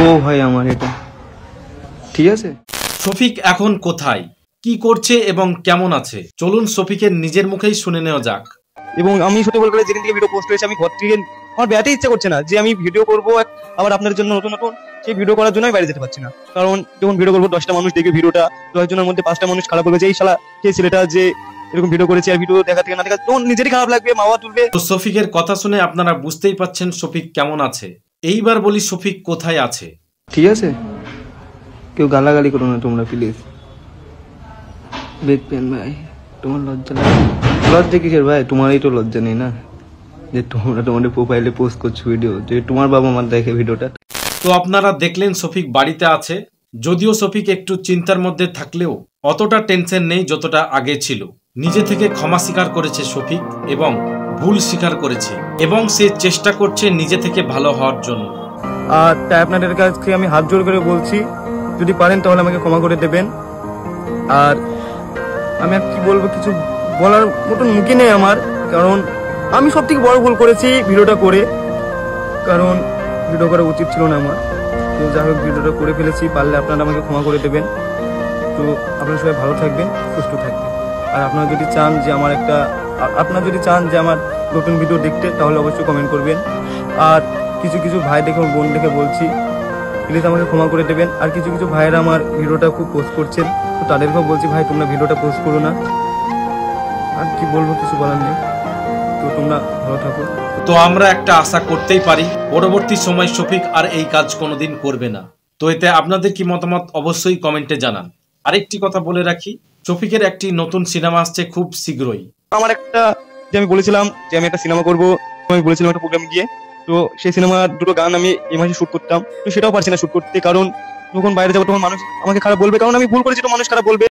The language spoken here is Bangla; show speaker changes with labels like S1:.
S1: বউ হয় আমার এটা, ঠিক আছে?
S2: শফিক এখন কোথায়, কি করছে এবং কেমন আছে, চলুন শফিকের নিজের মুখেই শুনে নেওয়া যাক।
S1: এবং আমি সত্যি বলতে গেলে যেদিন থেকে ভিডিও পোস্ট করেছি আমি ঘর থেকে আমার বেড়াতে ইচ্ছা করছে না, যে আমি ভিডিও করবো আবার আপনার জন্য নতুন নতুন সেই ভিডিও করার জন্য আমি বাইরে যেতে পারছি না। কারণ যখন ভিডিও করবো 10টা মানুষ দেখবে ভিডিওটা, 10 জনের মধ্যে 5টা মানুষ খারাপ বলবে যে এই শালা সেই ছেলেটা যে এরকম ভিডিও করেছে, আর ভিডিও দেখা থেকে না দেখা তখন নিজেরই খারাপ লাগবে, মা বাবা তুলবে।
S2: তো শফিকের কথা শুনে আপনারা বুঝতেই পাচ্ছেন শফিক কেমন আছে। এইবার বলি শফিক কোথায় আছে।
S1: ঠিক আছে, কেউ গালাগালি করো না তোমরা প্লিজ। দেখবেন ভাই, তোমার লজ্জা লাগে? লজ্জা কিসের ভাই? তোমারই তো লজ্জা নেই না, যে তোমরা তোমাদের প্রোফাইলে পোস্ট করছো ভিডিও, যে তোমার বাবা মা দেখে ভিডিওটা।
S2: তো আপনারা দেখলেন শফিক বাড়িতে আছে। যদিও শফিক একটু চিন্তার মধ্যে থাকলেও অতটা টেনশন নেই যতটা আগে ছিল। নিজে থেকে ক্ষমা স্বীকার করেছে শফিক এবং ভুল স্বীকার করেছে এবং সে চেষ্টা করছে নিজে থেকে ভালো হওয়ার জন্য।
S1: আর তাই আপনাদের কাছে আমি হাত জোর করে বলছি, যদি পারেন তাহলে আমাকে ক্ষমা করে দেবেন। আর আমি আর কি বলবো, কিছু বলার মতন মুখে নেই আমার, কারণ আমি সব থেকে বড় ভুল করেছি ভিডিওটা করে, কারণ ভিডিও করা উচিত ছিল না আমার। তো যাই হোক, ভিডিওটা করে ফেলেছি, পারলে আপনারা আমাকে ক্ষমা করে দেবেন। তো আপনারা সবাই ভালো থাকবেন, সুস্থ থাকবেন। আর আপনারা যদি চান যে আমার নতুন ভিডিও দেখতে, তাহলে অবশ্যই কমেন্ট করবেন। আর কিছু কিছু ভাই দেখে, বোন দেখে বলছি, প্লিজ আমাকে ক্ষমা করে দেবেন। আর কিছু কিছু ভাইয়েরা আমার ভিডিওটা খুব পোস্ট করছেন, তো তাদেরকেও বলছি ভাই তোমরা ভিডিওটা পোস্ট করো না। আর কি বলবো, কিছু বলার নেই। তো তোমরা ভালো থাকো।
S2: তো আমরা একটা আশা করতেই পারি পরবর্তী সময় শফিক আর এই কাজ কোনোদিন করবে না। তো এতে আপনাদের কি মতামত অবশ্যই কমেন্টে জানান। আরেকটি কথা বলে রাখি, শফিকের একটি নতুন সিনেমা আসছে খুব শীঘ্রই।
S1: আমার একটা, যে আমি বলেছিলাম যে আমি একটা সিনেমা করবো, আমি বলেছিলাম একটা প্রোগ্রাম গিয়ে, তো সেই সিনেমার দুটো গান আমি এই মাসে শুট করতাম, তো সেটাও পারছি না শুট করতে, কারণ যখন বাইরে যাবো তখন মানুষ আমাকে খারাপ বলবে, কারণ আমি ভুল করেছি তো মানুষ খারাপ বলবে।